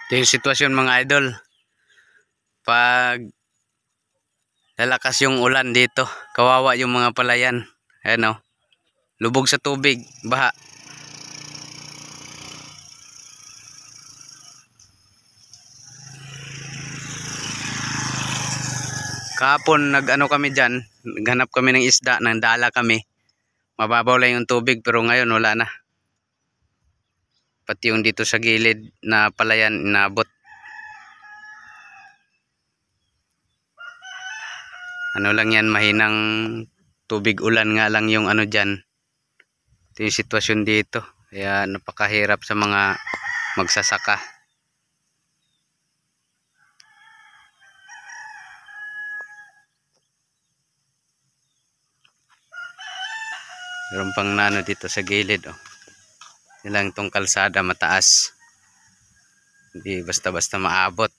Ito yung sitwasyon mga idol. Pag lalakas yung ulan dito, kawawa yung mga palayan. Ayan o, lubog sa tubig, baha. Kahapon nag-ano kami dyan, naghanap kami ng isda, nandala kami. Mababaw lang yung tubig pero ngayon wala na. Pati yung dito sa gilid na palayan inabot. Ano lang yan, mahinang tubig ulan nga lang yung ano dyan. Ito yung sitwasyon dito. Kaya napakahirap sa mga magsasaka. Meron pang nano dito sa gilid. Oh. Nilang tong kalsada mataas. Hindi basta-basta maabot.